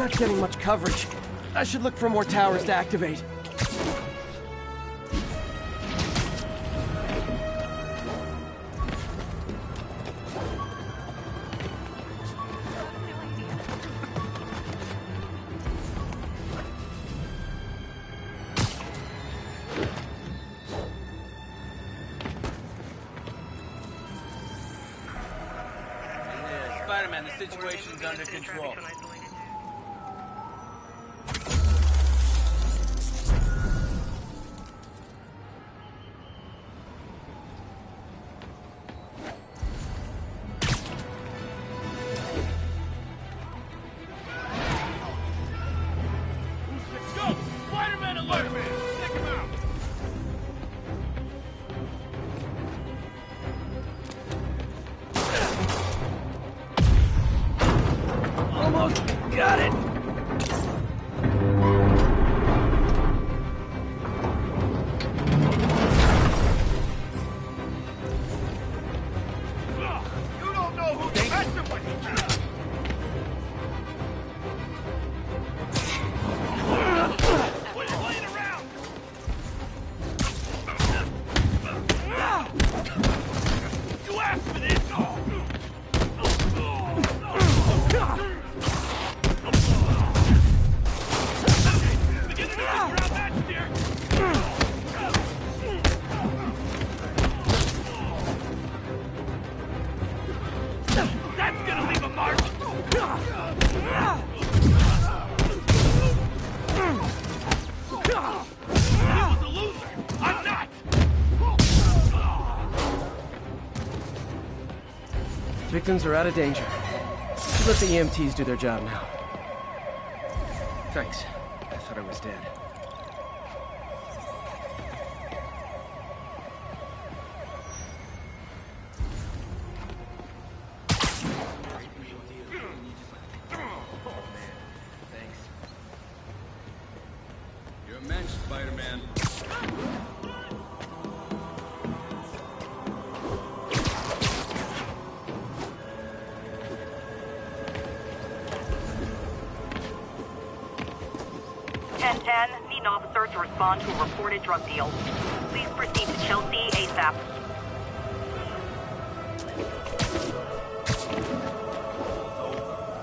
not getting much coverage. I should look for more towers to activate. Spider-Man, the situation's under control. 'Victims are out of danger. Let the EMTs do their job now. Thanks. I thought I was dead. You're a mensch, Spider-Man. Need an officer to respond to a reported drug deal. Please proceed to Chelsea ASAP.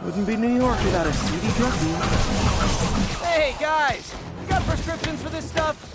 Wouldn't be New York without a seedy drug deal. Hey, guys! You got prescriptions for this stuff?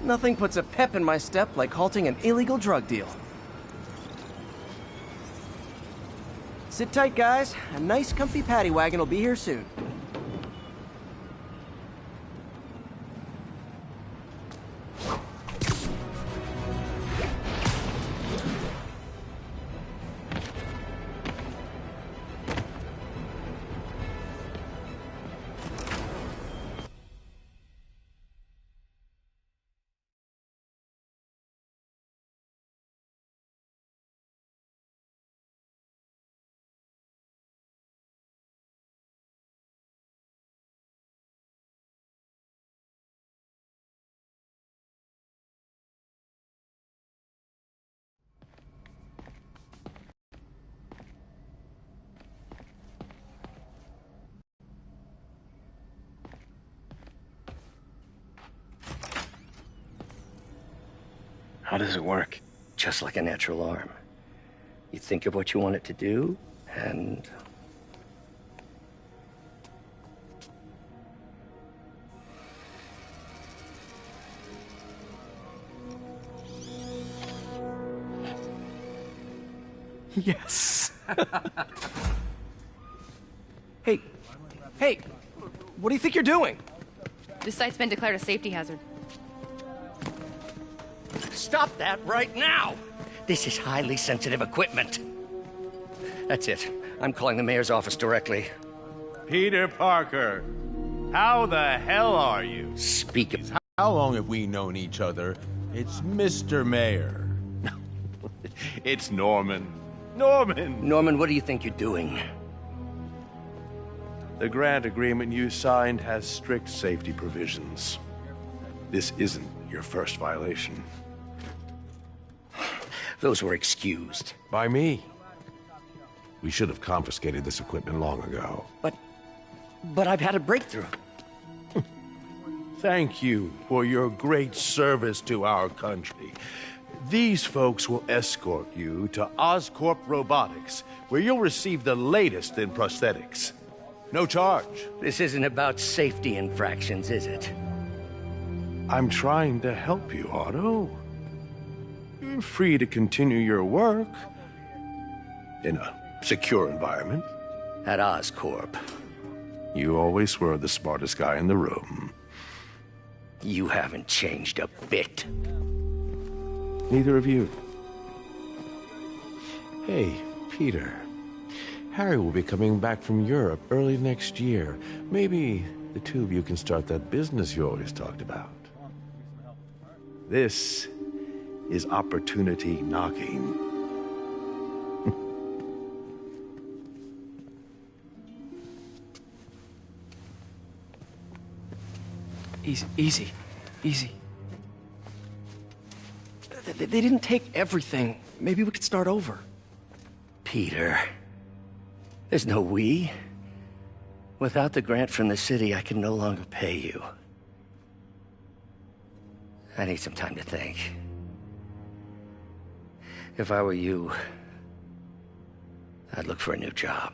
Nothing puts a pep in my step like halting an illegal drug deal. Sit tight, guys. A nice, comfy paddy wagon will be here soon. How does it work? Just like a natural arm. You think of what you want it to do, and... Yes. Hey, what do you think you're doing? This site's been declared a safety hazard. Stop that right now! This is highly sensitive equipment. That's it. I'm calling the mayor's office directly. Peter Parker, how the hell are you? Speak of... How long have we known each other? It's Mr. Mayor. It's Norman. Norman! Norman, what do you think you're doing? The grant agreement you signed has strict safety provisions. This isn't your first violation. Those were excused. By me. We should have confiscated this equipment long ago. But I've had a breakthrough. Thank you for your great service to our country. These folks will escort you to Oscorp Robotics, where you'll receive the latest in prosthetics. No charge. This isn't about safety infractions, is it? I'm trying to help you, Otto. You're free to continue your work in a secure environment. At Oscorp. You always were the smartest guy in the room. You haven't changed a bit. Neither of you. Hey, Peter. Harry will be coming back from Europe early next year. Maybe the two of you can start that business you always talked about. This is opportunity knocking. Easy. They didn't take everything. Maybe we could start over. Peter, there's no we. Without the grant from the city, I can no longer pay you. I need some time to think. If I were you, I'd look for a new job.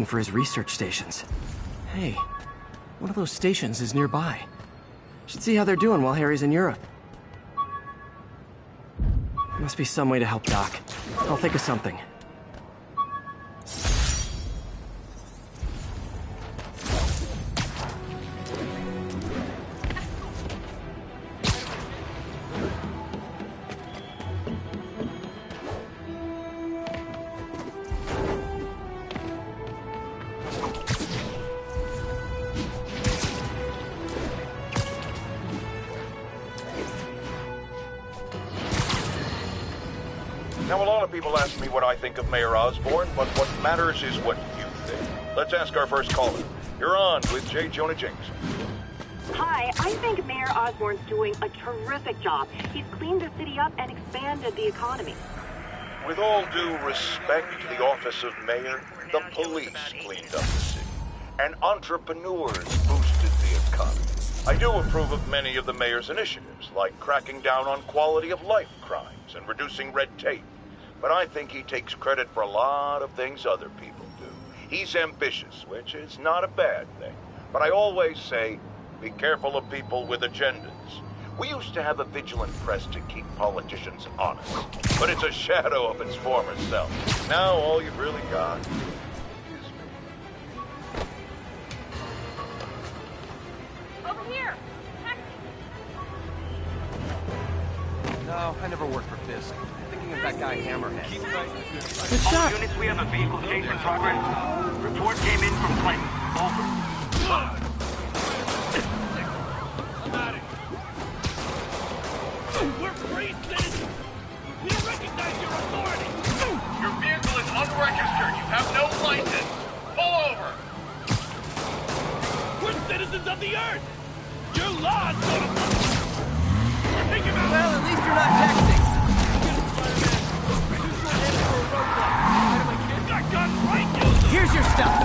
For his research stations. Hey, one of those stations is nearby. Should see how they're doing while Harry's in Europe. There must be some way to help Doc. I'll think of something. Now, a lot of people ask me what I think of Mayor Osborn, but what matters is what you think. Let's ask our first caller. You're on with J. Jonah Jameson. Hi, I think Mayor Osborn's doing a terrific job. He's cleaned the city up and expanded the economy. With all due respect to the office of mayor, the police cleaned up the city, and entrepreneurs boosted the economy. I do approve of many of the mayor's initiatives, like cracking down on quality-of-life crimes and reducing red tape. But I think he takes credit for a lot of things other people do. He's ambitious, which is not a bad thing. But I always say, be careful of people with agendas. We used to have a vigilant press to keep politicians honest, but it's a shadow of its former self. Now all you've really got is me. Over here! No, I never worked for Fisk. Thinking of that guy Hammerhead. All units, we have a vehicle chase in progress. Report came in from Clinton. Over. We're free citizens! We recognize your authority! Your vehicle is unregistered. You have no license. Pull over! We're citizens of the Earth! Your laws don't apply! Take him out! Well, at least you're not texting. Got guns right, use them! Here's your stuff.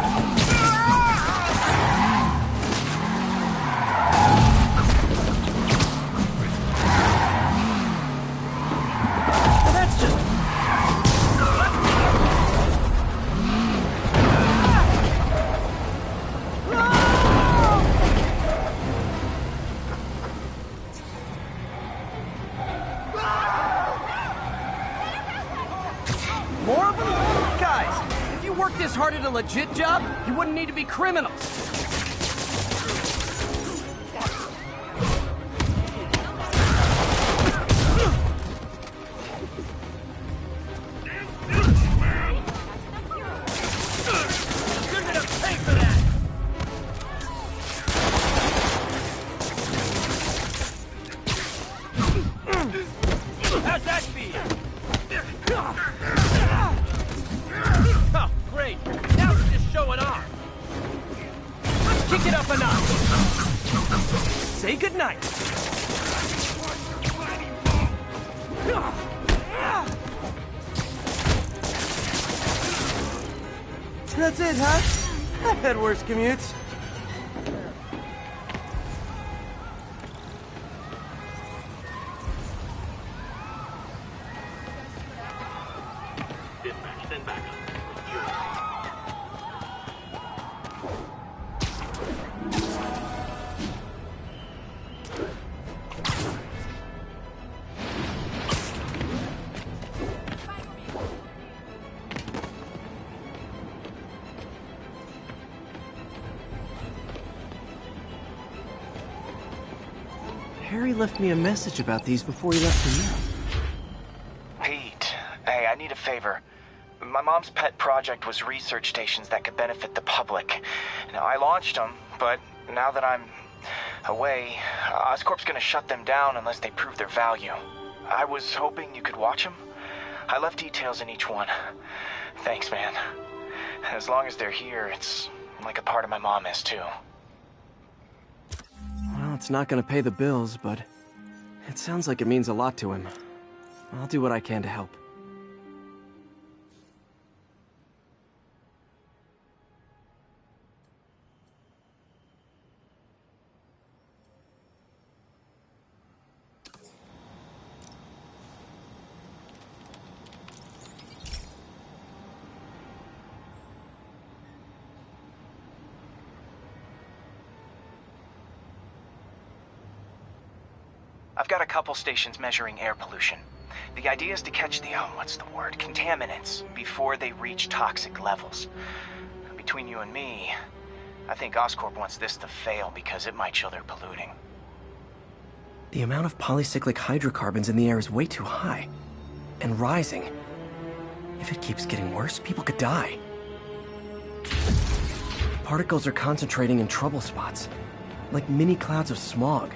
Guys, if you work this hard at a legit job, you wouldn't need to be criminals. How's that feel? Oh, great. Now it's just showing off. Let's kick it up a notch. Say goodnight. That's it, huh? I've had worse commutes. Harry left me a message about these before he left for Europe. Pete, hey, I need a favor. My mom's pet project was research stations that could benefit the public. Now, I launched them, but now that I'm away, Oscorp's gonna shut them down unless they prove their value. I was hoping you could watch them. I left details in each one. Thanks, man. As long as they're here, it's like a part of my mom is, too. Well, it's not gonna pay the bills, but it sounds like it means a lot to him. I'll do what I can to help. I've got a couple stations measuring air pollution. The idea is to catch the, contaminants before they reach toxic levels. Between you and me, I think Oscorp wants this to fail because it might show they're polluting. The amount of polycyclic hydrocarbons in the air is way too high. And rising. If it keeps getting worse, people could die. The particles are concentrating in trouble spots, like mini clouds of smog.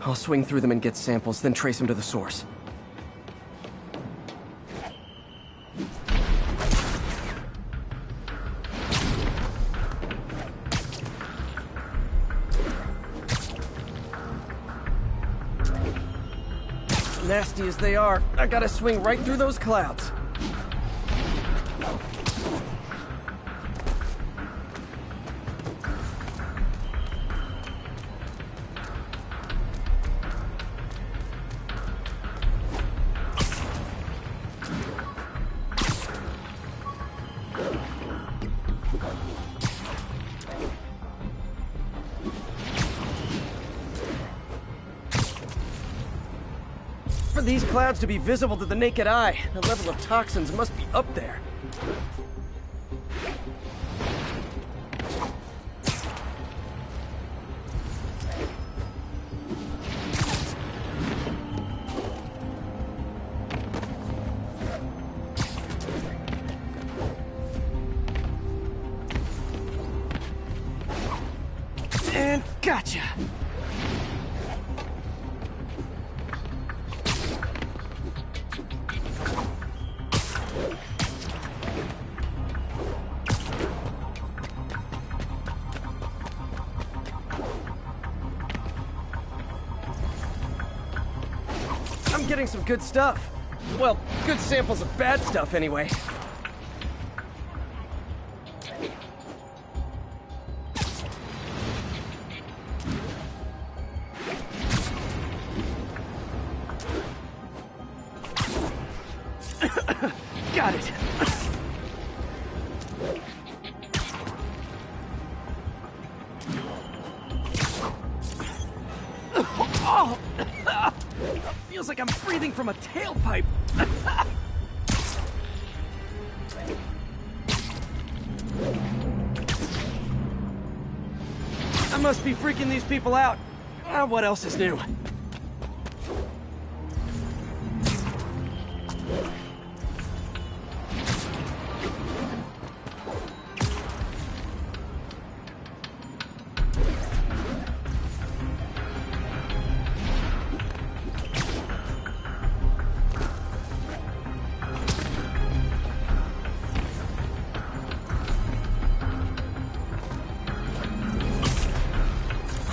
I'll swing through them and get samples, then trace them to the source. Nasty as they are, I gotta swing right through those clouds. For these clouds to be visible to the naked eye, the level of toxins must be up there. And gotcha! I'm getting some good stuff. Well, good samples of bad stuff, anyway. Got it. Oh! Feels like I'm breathing from a tailpipe. I must be freaking these people out. What else is new?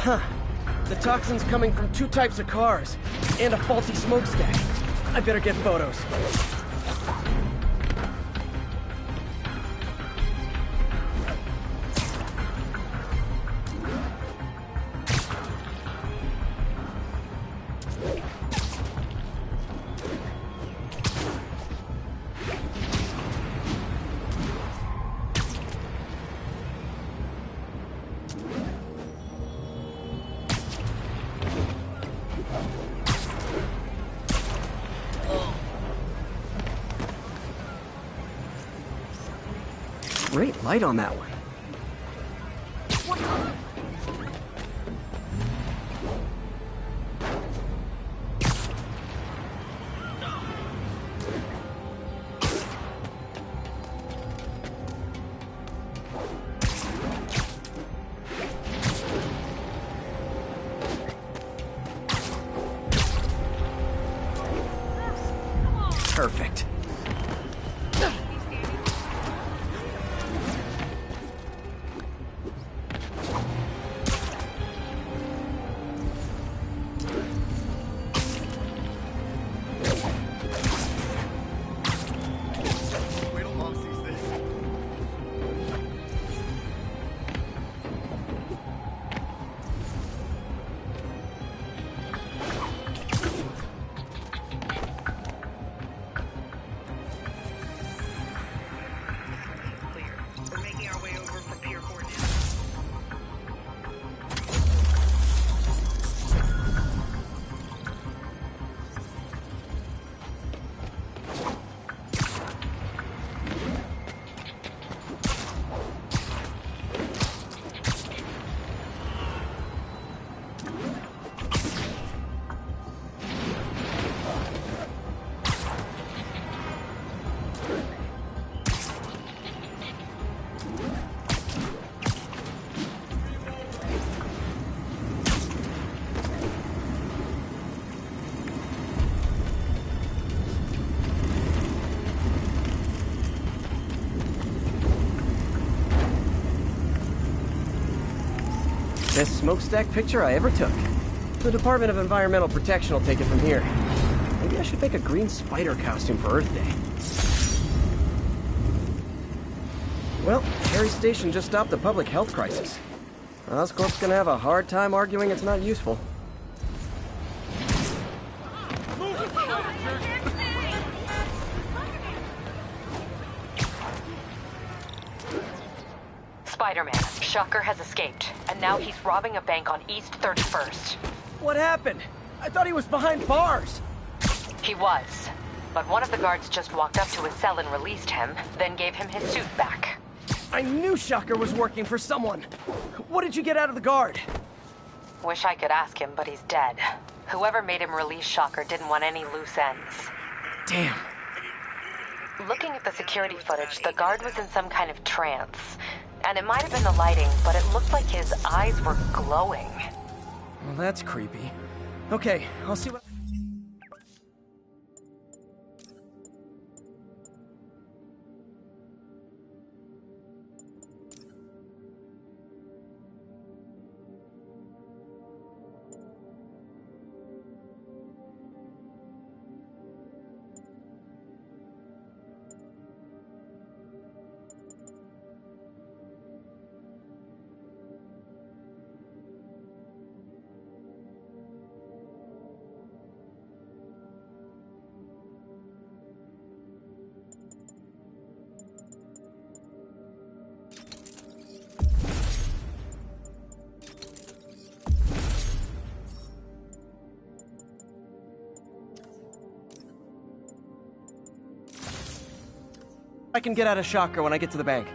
Huh. The toxin's coming from 2 types of cars, and a faulty smokestack. I better get photos. Great light on that one. Perfect. Best smokestack picture I ever took. The Department of Environmental Protection will take it from here. Maybe I should make a green spider costume for Earth Day. Well, Harry Station just stopped a public health crisis. Oscorp's gonna have a hard time arguing it's not useful. Spider-Man, Shocker has escaped, and now he's robbing a bank on East 31st. What happened? I thought he was behind bars. He was, but one of the guards just walked up to his cell and released him, then gave him his suit back. I knew Shocker was working for someone. What did you get out of the guard? Wish I could ask him, but he's dead. Whoever made him release Shocker didn't want any loose ends. Damn. Looking at the security footage, the guard was in some kind of trance. And it might have been the lighting, but it looked like his eyes were glowing. Well, that's creepy. Okay, I'll see what... I can get out of Shocker when I get to the bank.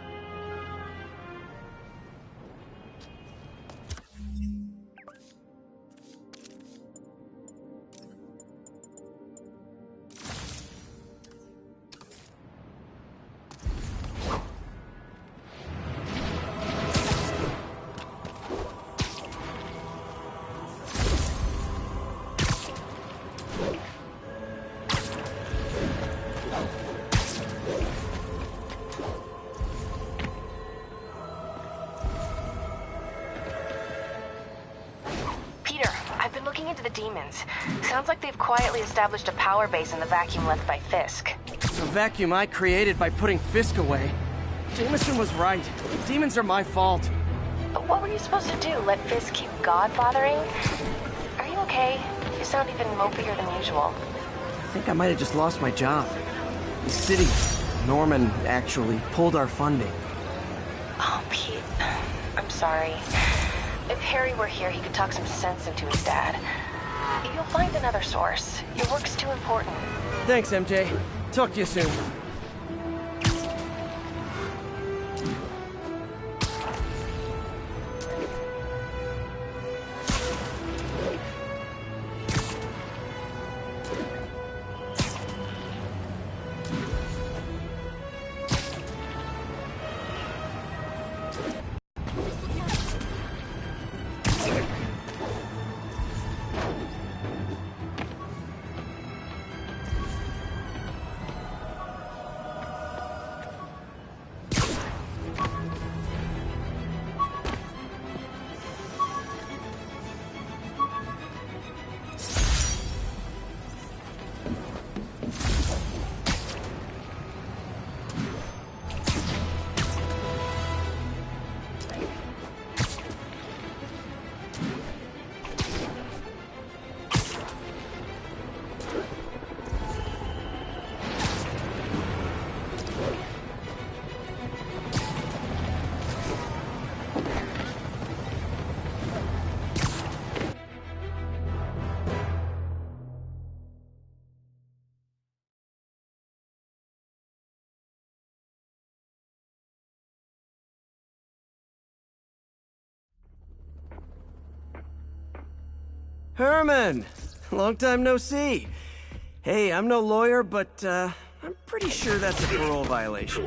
into the demons. Sounds like they've quietly established a power base in the vacuum left by Fisk. A vacuum I created by putting Fisk away. Jameson was right. Demons are my fault. What were you supposed to do? Let Fisk keep godfathering? Are you okay? You sound even mopier than usual. I think I might have just lost my job. The city, Norman, actually pulled our funding. Oh, Pete. I'm sorry. If Harry were here, he could talk some sense into his dad. You'll find another source. Your work's too important. Thanks, MJ. Talk to you soon. Herman! Long time no see. Hey, I'm no lawyer, but, I'm pretty sure that's a parole violation.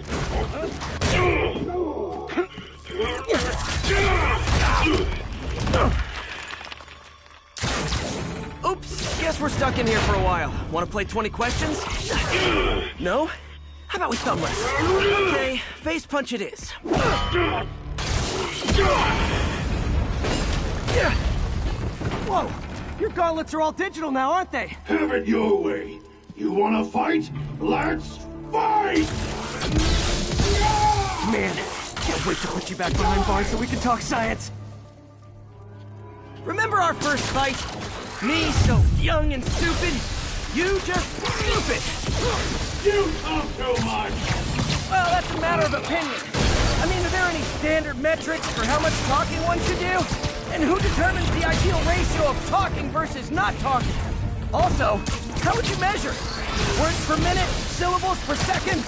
Oops, guess we're stuck in here for a while. Want to play 20 questions? No? How about we thumb wrestle? Okay, face punch it is. Whoa! Your gauntlets are all digital now, aren't they? Have it your way. You wanna fight? Let's fight! Man, can't wait to put you back behind bars so we can talk science. Remember our first fight? Me so young and stupid, you just stupid. You talk too much. Well, that's a matter of opinion. I mean, are there any standard metrics for how much talking one should do? And who determines the ideal ratio of talking versus not talking? Also, how would you measure? Words per minute? Syllables per second?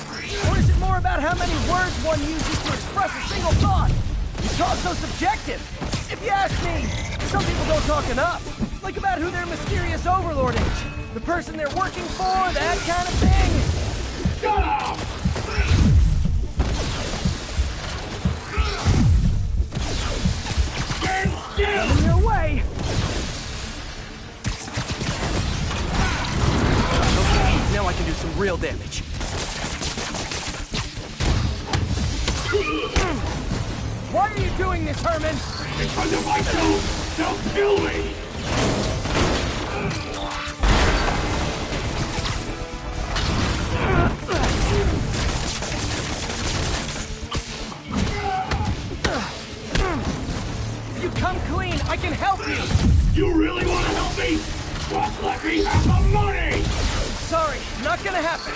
Or is it more about how many words one uses to express a single thought? It's also subjective. If you ask me, some people don't talk enough. Like about who their mysterious overlord is. The person they're working for, that kind of thing. Shut up! Coming your way. Okay, now I can do some real damage. Why are you doing this, Herman? Because if I don't, they'll kill me! If you come clean, I can help you! You really want to help me? Just let me have the money! Sorry, not gonna happen.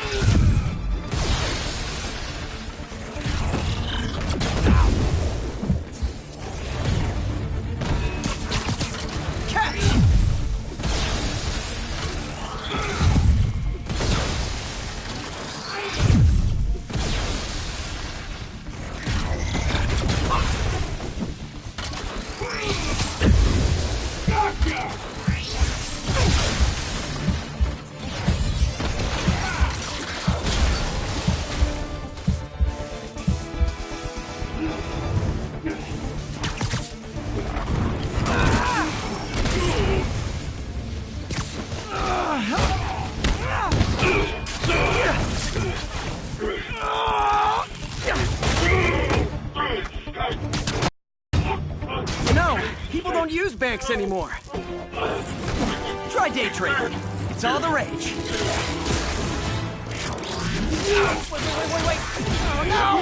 No, people don't use banks anymore. Try day trading. It's all the rage. Wait. Oh, no!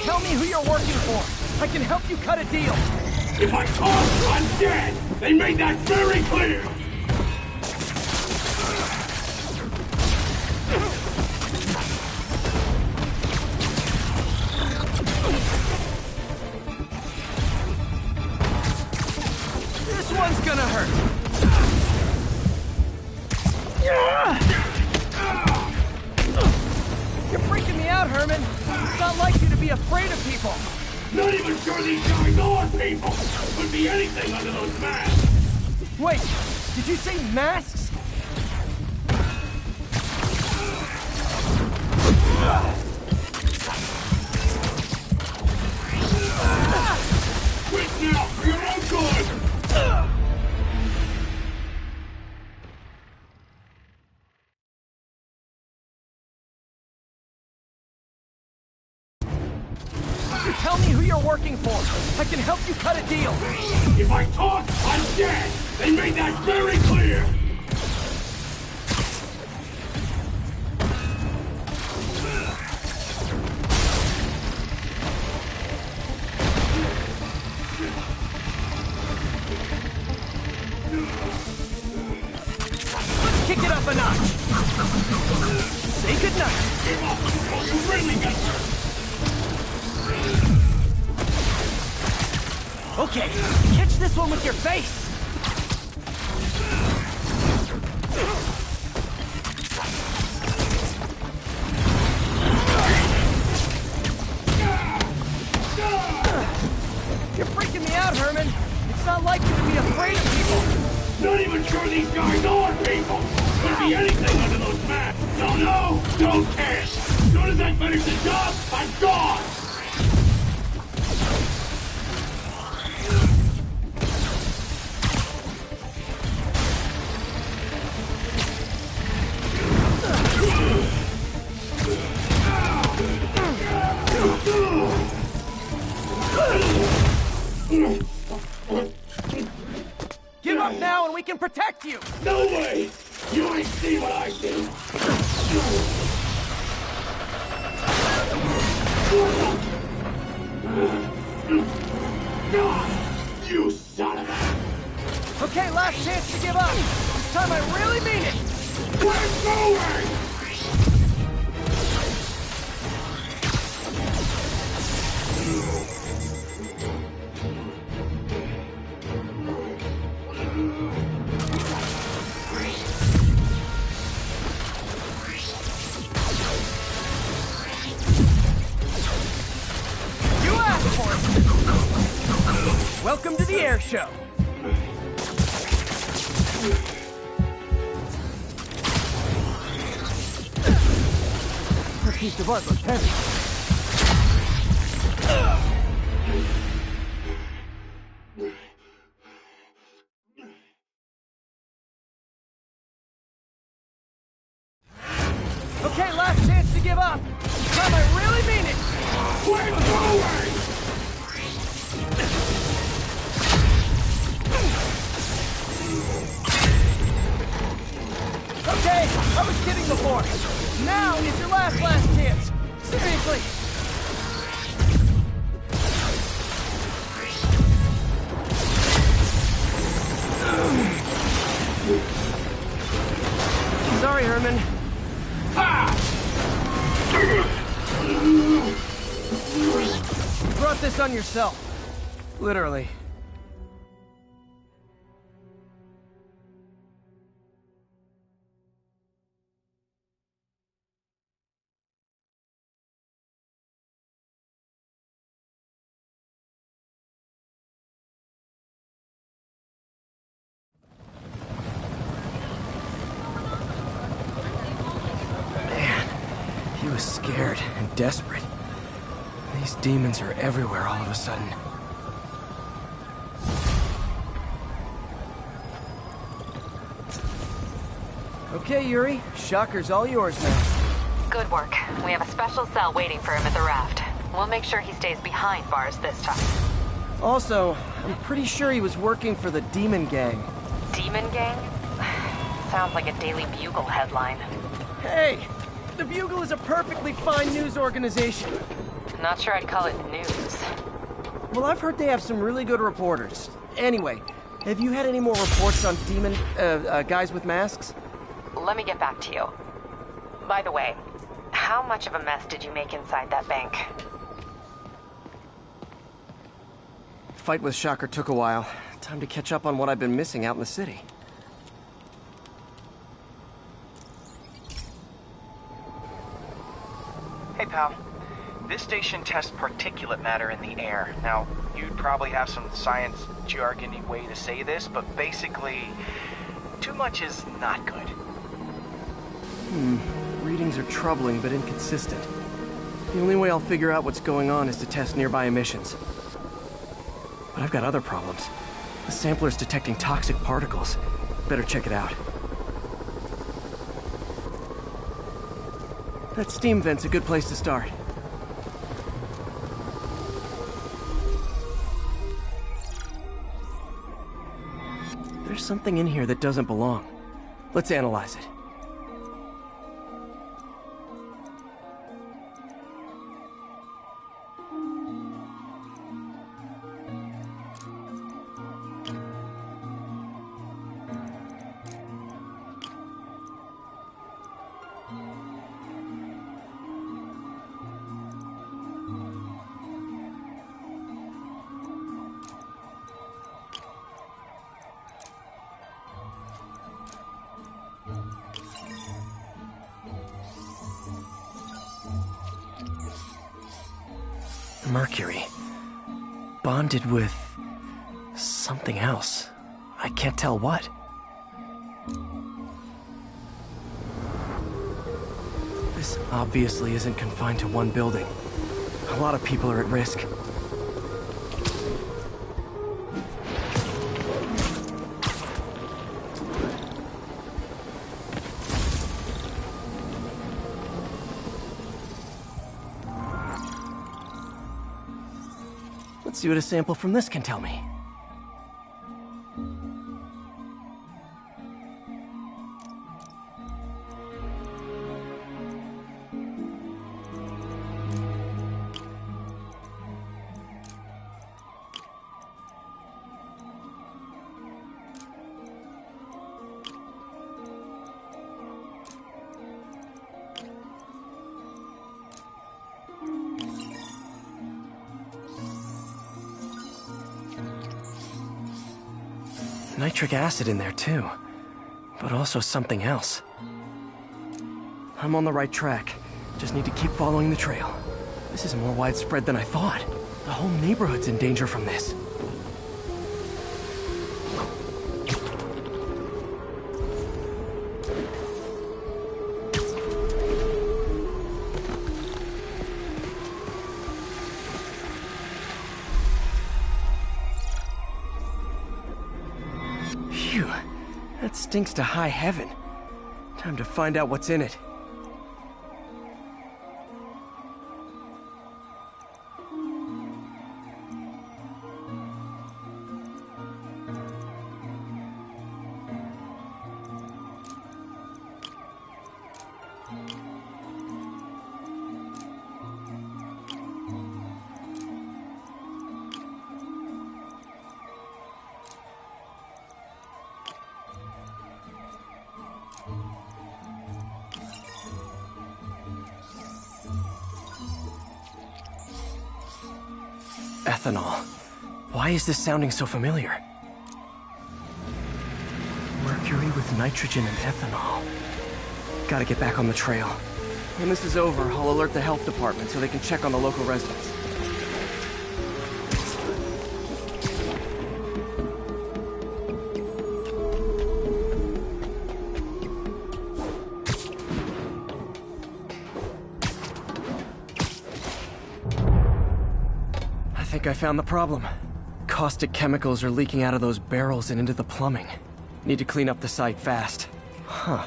Tell me who you're working for. I can help you cut a deal. If I talk, I'm dead! They made that very clear! This one's gonna hurt. You're freaking me out, Herman. It's not like you to be afraid of people. Not even sure these guys are people! Could be anything under those masks! Wait, did you say masks? Quit now, for your own good! Tell me who you're working for. I can help you cut a deal. If I talk, I'm dead! They made that very clear! Let's kick it up a notch. Say goodnight. Give up before you really get hurt! Okay, catch this one with your face! You're freaking me out, Herman! It's not like you to be afraid of people! Not even sure these guys are people! Could be anything under those masks! Don't know, don't care! As soon as I finish the job, I'm gone! Give up now and we can protect you! No way! You ain't seen what I do! You son of a... Okay, last chance to give up! This time I really mean it! We're going! You asked for it! Welcome to the air show! That piece of art looks heavy. Okay, last chance to give up. This time I really mean it. We're going! Okay, I was kidding before. Now is your last chance. Seriously. Sorry, Herman. You brought this on yourself. Literally. He was scared and desperate. These demons are everywhere all of a sudden. Okay, Yuri. Shocker's all yours now. Good work. We have a special cell waiting for him at the raft. We'll make sure he stays behind bars this time. Also, I'm pretty sure he was working for the Demon Gang. Demon Gang? Sounds like a Daily Bugle headline. Hey! The Bugle is a perfectly fine news organization. Not sure I'd call it news. Well, I've heard they have some really good reporters. Anyway, have you had any more reports on demon, guys with masks? Let me get back to you. By the way, how much of a mess did you make inside that bank? Fight with Shocker took a while. Time to catch up on what I've been missing out in the city. Hey, pal. This station tests particulate matter in the air. Now, you'd probably have some science jargony way to say this, but basically, too much is not good. Readings are troubling but inconsistent. The only way I'll figure out what's going on is to test nearby emissions. But I've got other problems. The sampler's detecting toxic particles. Better check it out. That steam vent's a good place to start. There's something in here that doesn't belong. Let's analyze it. Mercury. Bonded with something else. I can't tell what. This obviously isn't confined to one building. A lot of people are at risk. Let's see what a sample from this can tell me. Nitric acid in there too, but also something else. I'm on the right track. Just need to keep following the trail. This is more widespread than I thought. The whole neighborhood's in danger from this. Phew, that stinks to high heaven. Time to find out what's in it. Ethanol. Why is this sounding so familiar? Mercury with nitrogen and ethanol. Gotta get back on the trail. When this is over, I'll alert the health department so they can check on the local residents. I think I found the problem. Caustic chemicals are leaking out of those barrels and into the plumbing. Need to clean up the site fast. Huh.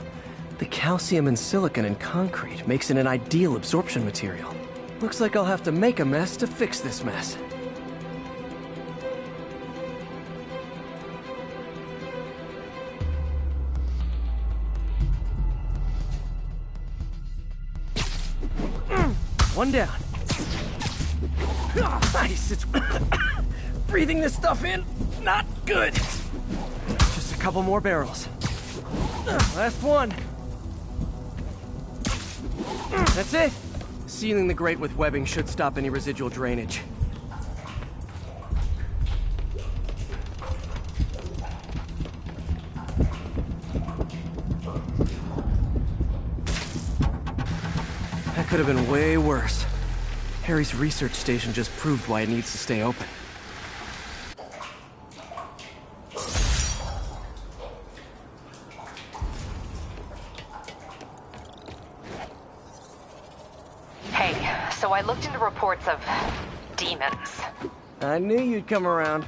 The calcium and silicon in concrete makes it an ideal absorption material. Looks like I'll have to make a mess to fix this mess. One down. Nice, it's... breathing this stuff in, not good. Just a couple more barrels. Last one. That's it. Sealing the grate with webbing should stop any residual drainage. That could have been way worse. Harry's research station just proved why it needs to stay open. Hey, so I looked into reports of demons. I knew you'd come around.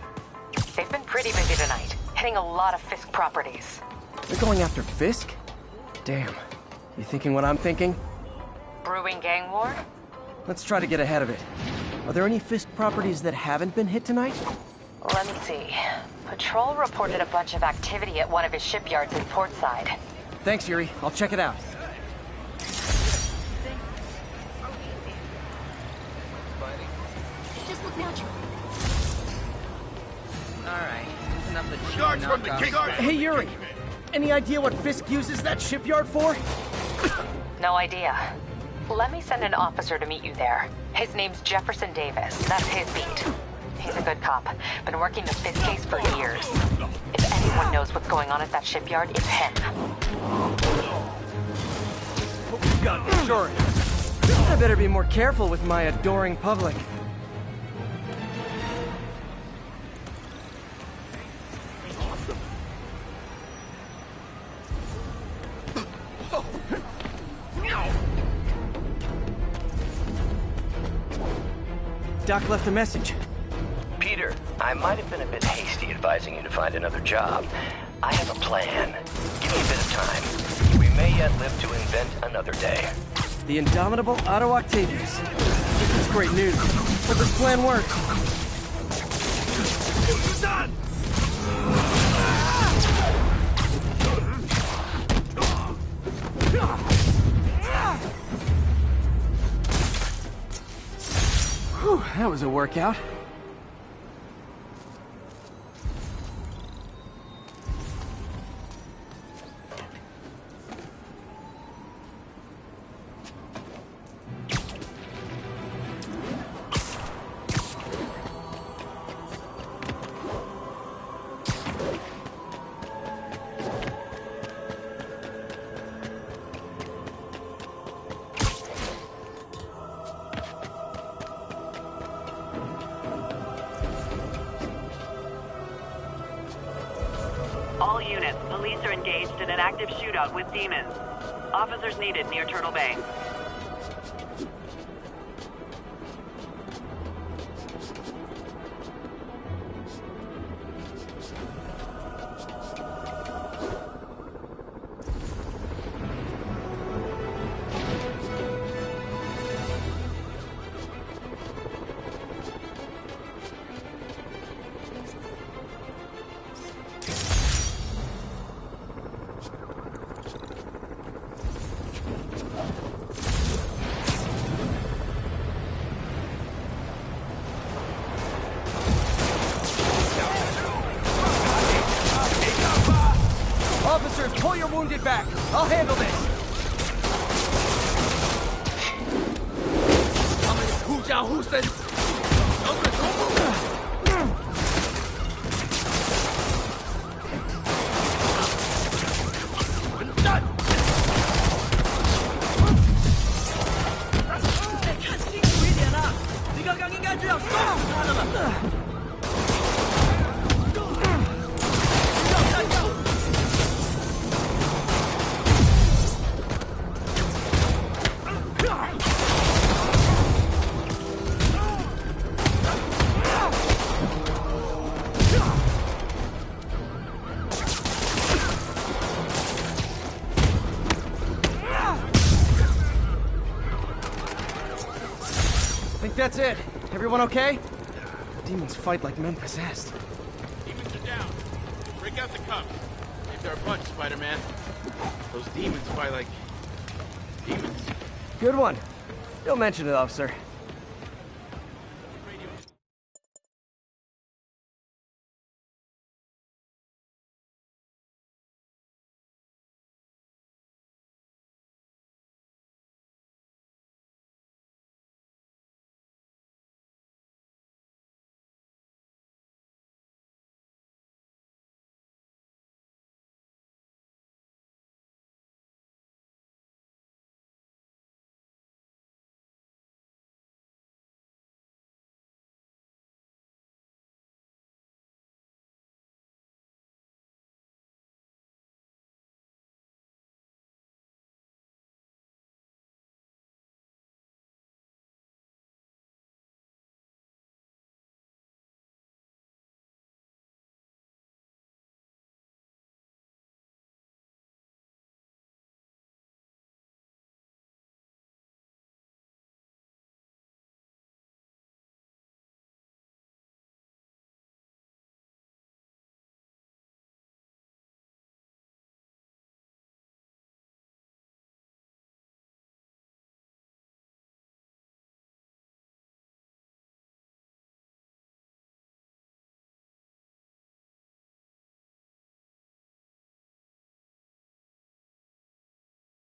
They've been pretty busy tonight, hitting a lot of Fisk properties. They're going after Fisk? Damn. You thinking what I'm thinking? Brewing gang war? Let's try to get ahead of it. Are there any Fisk properties that haven't been hit tonight? Let me see. Patrol reported a bunch of activity at one of his shipyards in Portside. Thanks, Yuri. I'll check it out. Just look natural. Alright, listen up the Guards from the king. Hey, Yuri! Any idea what Fisk uses that shipyard for? No idea. Let me send an officer to meet you there. His name's Jefferson Davis. That's his beat. He's a good cop. Been working the Fisk case for years. If anyone knows what's going on at that shipyard, it's him. Got insurance. I better be more careful with my adoring public. Doc left a message. Peter, I might have been a bit hasty advising you to find another job. I have a plan. Give me a bit of time. We may yet live to invent another day. The indomitable Otto Octavius. This is great news. Will this plan work? Whew, that was a workout. All units, police are engaged in an active shootout with demons. Officers needed near Turtle Bay. Officers, pull your wounded back. I'll handle this. that's it. Everyone okay? Demons fight like men possessed. Demons are down. Break out the cuffs. Saved our butt, Spider-Man. Those demons fight like... demons. Good one. Don't mention it, officer.